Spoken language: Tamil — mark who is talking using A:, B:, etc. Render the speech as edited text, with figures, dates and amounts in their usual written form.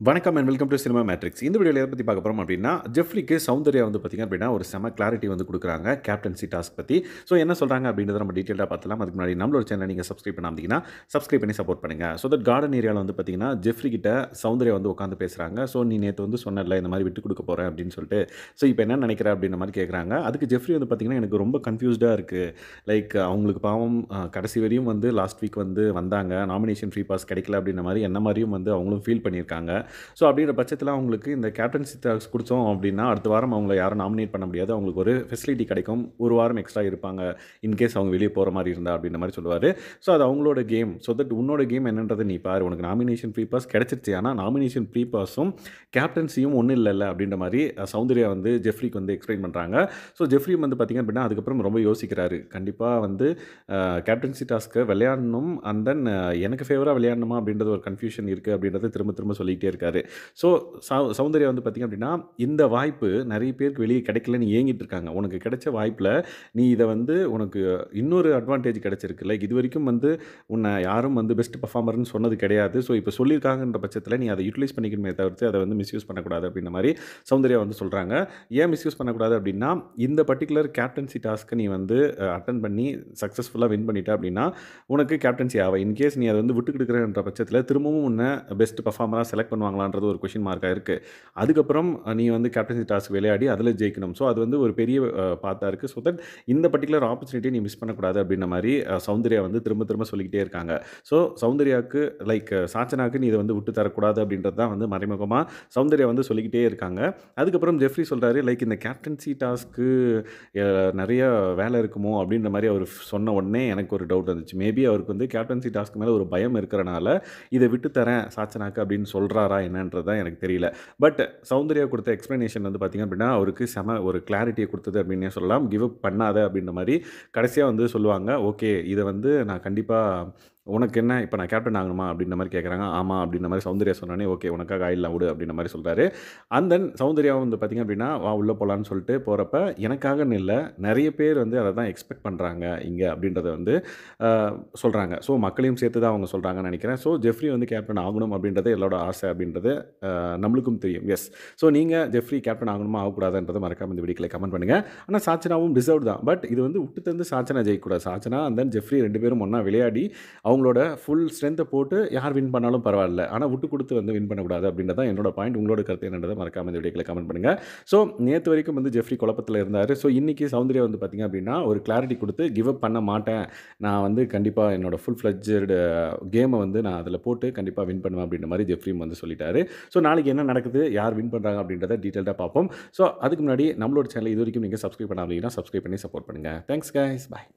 A: வணக்கம் and welcome to cinema matrix. இந்த வீடியோல எத பத்தி பார்க்க போறோம் அப்டின்னா, ஜெஃப்ரிக்கு சௌந்தர்யா வந்து பார்த்தீங்க அப்டின்னா, ஒரு செம கிளாரிட்டி வந்து குடுக்குறாங்க கேப்டன்சி டாஸ்க் பத்தி. ஸோ என்ன சொல்றாங்க அப்டின்றத நம்ம டீட்டெயில்டா பார்த்துலாம். அதுக்கு முன்னாடி நம்மளோட சேனல நீங்க சப்ஸ்கிரைப் பண்ணாம இருந்தீங்கன்னா, சப்ஸ்கிரைப் பண்ணி சப்போர்ட் பண்ணுங்க. ஸோ தட் கார்டன் ஏரியால வந்து பார்த்தீங்கன்னா, ஜெஃப்ரி கிட்ட சௌந்தர்யா வந்து உட்காந்து பேசுறாங்க. ஸோ நீ நேத்து வந்து சொன்னல்ல இந்த மாரி விட்டு குடுக்க போறேன் அப்டின்னு சொல்லிட்டு, ஸோ இப்ப என்ன நெனைக்கிற அப்டின்ற மாரி கேட்குறாங்க. அதுக்கு ஜெஃப்ரி வந்து பார்த்தீங்கன்னா, எனக்கு ரொம்ப கன்ஃப்யூஸ்டா இருக்கு. லைக் அவங்களுக்கு பாவம் கடைசி வரையும் வந்து லாஸ்ட் வீக் வந்து வந்தாங்க. நாமினேஷன் ஃப்ரீ பாஸ் கிடைக்கல அப்டின்ற மாரி என்ன மாரியும் வந்து அவங்களும் ஃபீல் பண்ணியிருக்காங்க. ஸோ அப்படின்ற பட்சத்தில அவங்களுக்கு இந்த கேப்டன்சி டாஸ்க் குடுத்தோம் அப்படின்னா, அடுத்த வாரம் அவங்கள யாரும் நாமினேட் பண்ண முடியாது. அவங்களுக்கு ஒரு ஃபெசிலிட்டி கிடைக்கும். 1 வாரம் எக்ஸ்ட்ரா இருப்பாங்க. இன்கேஸ் அவங்க வெளிய போற மாரி இருந்தா அப்படின்ற மாரி சொல்லுவாரு. ஸோ அது அவங்களோட கேம். ஸோ தட் உன்னோட கேம் என்னன்றத நீ பாரு. உனக்கு நாமினேஷன் ஃப்ரீ பாஸ் கிடைச்சிருச்சு. ஆனா நாமினேஷன் ஃப்ரீ பாஸும், கேப்டன்சியும் ஒண்ணும் இல்லல்ல அப்படின்ற மாரி சௌந்தர்யா வந்து ஜெஃப்ரிக்கு வந்து எக்ஸ்ப்ளைன் பண்றாங்க. ஸோ ஜெஃப்ரியும் வந்து பார்த்தீங்க அப்படின்னா, அதுக்கப்புறம் ரொம்ப யோசிக்கிறாரு. கண்டிப்பா வந்து கேப்டன்சி டாஸ்க்க விளையாடணும். அண்ட் தென் எனக்கு ஃபேவரா விளையாடணுமா அப்படின்றது ஒரு கன்ஃப்யூஷன் இருக்கு அப்படின்றத திரும்ப திரும்ப சொல்லிக்கிட்டே இருக்காரு. ஸோ சௌந்தர்யா வந்து பார்த்தீங்க அப்படின்னா, இந்த வாய்ப்பு நெறைய பேருக்கு வெளிய கிடைக்கலன்னு ஏங்கிட்டு இருக்காங்க. உனக்கு கிடைச்ச வாய்ப்புல நீ இத வந்து உனக்கு இன்னொரு அட்வான்டேஜ் கிடைச்சிருக்கு. லைக் இதுவரைக்கும் வந்து உன்ன யாரும் வந்து பெஸ்ட் பெர்ஃபார்மர்ன்னு சொன்னது கிடையாது. ஸோ இப்ப சொல்லியிருக்காங்கன்ற பட்சத்தில நீ அத யுட்டிலைஸ் பண்ணிக்கணுமே தவிர்த்து அத வந்து மிஸ்யூஸ் பண்ணக்கூடாது அப்படின்ற மாரி சௌந்தர்யா வந்து சொல்றாங்க. ஏன் மிஸ்யூஸ் பண்ணக்கூடாது அப்படின்னா, இந்த பர்ட்டிகுலர் கேப்டன்சி டாஸ்க்க நீ வந்து அட்டெண்ட் பண்ணி சக்சஸ்ஃபுல்லா வின் பண்ணிட்ட அப்படின்னா, உனக்கு கேப்டன்சி ஆவ. இன்கேஸ் நீ அத வந்து விட்டுக் குடுக்குறன்ற பட்சத்தில திரும்பவும் உன்ன பெஸ்ட் பெர்ஃபார்மரா செலக்ட் பண்ணுவாங்களான்றது ஒரு கொஸ்டின் மார்க்கா இருக்கு. அதுக்கப்புறம் நீ வந்து கேப்டன்சி டாஸ்க் விளையாடி அதில ஜெயிக்கணும். ஸோ அது வந்து ஒரு பெரிய பாத்தா இருக்கு. ஸோ தட் இந்த பர்ட்டிகுலர் ஆப்பர்ச்சுனிட்டிய நீ மிஸ் பண்ணக்கூடாது அப்படின்ற மாரி சௌந்தர்யா வந்து திரும்ப திரும்ப சொல்லிக்கிட்டே இருக்காங்க. ஸோ சௌந்தர்யாவுக்கு லைக் சாச்சனாக்கு நீ இத வந்து விட்டு தரக்கூடாது அப்படின்றது தான் வந்து மறைமுகமா சௌந்தர்யா வந்து சொல்லிக்கிட்டே இருக்காங்க. அதுக்கப்புறம் ஜெஃப்ரி சொல்றாரு, லைக் இந்த கேப்டன்சி டாஸ்க்கு நெறைய வேலை இருக்குமோ அப்படின்ற மாரி அவரு சொன்ன உடனே எனக்கு ஒரு டவுட் வந்துச்சு. மேபி அவருக்கு வந்து கேப்டன்சி டாஸ்க் மேல ஒரு பயம் இருக்கிறனால, இத விட்டு தரேன் சாச்சனாக்கு அப்படின்னு சொல்றாரா என்னன்றது தான் எனக்கு தெரியல. பட் சௌந்தர்யா குடுத்த எக்ஸ்ப்ளனேஷன் வந்து பார்த்தீங்க அப்படின்னா, அவருக்கு செம ஒரு கிளாரிட்டிய குடுத்தது அப்படின்னே சொல்லலாம். கிவ் அப் பண்ணாத அப்படின்ற மாரி கடைசியா வந்து சொல்லுவாங்க. ஓகே இத வந்து நான் கண்டிப்பா உனக்கு என்ன இப்ப நான் கேப்டன் ஆகணுமா? அப்படின்ற மாரி கேட்கறாங்க. ஆமா அப்படின்ற மாரி சௌந்தர்யா சொன்னோனே, ஓகே உனக்காக ஆயிடலாம் விடு அப்படின்ற மாரி சொல்றாரு. அண்ட் தென் சௌந்தர்யாவும் வந்து பார்த்தீங்க அப்படின்னா, வா உள்ள போலான்னு சொல்லிட்டு போறப்ப, எனக்காகன்னு இல்ல, நெறைய பேர் வந்து அத தான் எக்ஸ்பெக்ட் பண்றாங்க இங்க அப்படின்றத வந்து அ சொல்றாங்க. ஸோ மக்களையும் சேர்த்து தான் அவங்க சொல்றாங்கன்னு நெனைக்கிறேன். ஸோ ஜெஃப்ரி வந்து கேப்டன் ஆகணும் அப்படின்றது எல்லாரோட ஆசை அப்படின்றது நம்மளுக்கும் தெரியும். எஸ். ஸோ நீங்க ஜெஃப்ரி கேப்டன் ஆகணுமா? ஆகக்கூடாதான்றத மறக்காம இந்த வீடியோக்குள்ள கமெண்ட் பண்ணுங்க. ஆனா சாச்சனாவும் டிசர்வ்ட் தான். பட் இது வந்து விட்டு தந்து சாச்சனா ஜெயிக்கக்கூடாது. சாச்சனா அண்ட் தென் ஜெஃப்ரி 2 பேரும் ஒண்ணா விளையாடி, அவங்களோட ஃபுல் ஸ்ட்ரென்த்த போட்டு யார் வின் பண்ணாலும் பரவால்ல. ஆனா விட்டு குடுத்து வந்து வின் பண்ணக்கூடாது அப்படின்றது தான் என்னோட பாயிண்ட். உங்களோட கருத்து என்னன்றத மறக்காம இந்த வீடியோக்குள்ள கமெண்ட் பண்ணுங்க. ஸோ நேத்து வரைக்கும் வந்து ஜெஃப்ரி குழப்பத்துல இருந்தாரு. ஸோ இன்னைக்கு சௌந்தர்யா வந்து பார்த்தீங்க அப்படின்னா, ஒரு கிளாரிட்டி குடுத்து கிவ் அப் பண்ண மாட்டேன். நான் வந்து கண்டிப்பா என்னோட ஃபுல் ஃப்ளெட்ஜ்டு கேம வந்து நான் அதில போட்டு கண்டிப்பா வின் பண்ணுவேன் அப்படின்ற மாரி ஜெஃப்ரியும் வந்து சொல்லிட்டாரு. ஸோ நாளைக்கு என்ன நடக்குது? யார் வின் பண்றாங்க அப்படின்றத டீட்டெயில்டா பார்ப்போம். ஸோ அதுக்கு முன்னாடி நம்மளோட சேனல இதுவரைக்கும் நீங்க சப்ஸ்கிரைப் பண்ணாம இருந்தீங்கன்னா, சப்ஸ்கிரைப் பண்ணி சப்போர்ட் பண்ணுங்க. Thanks guys. பாய்.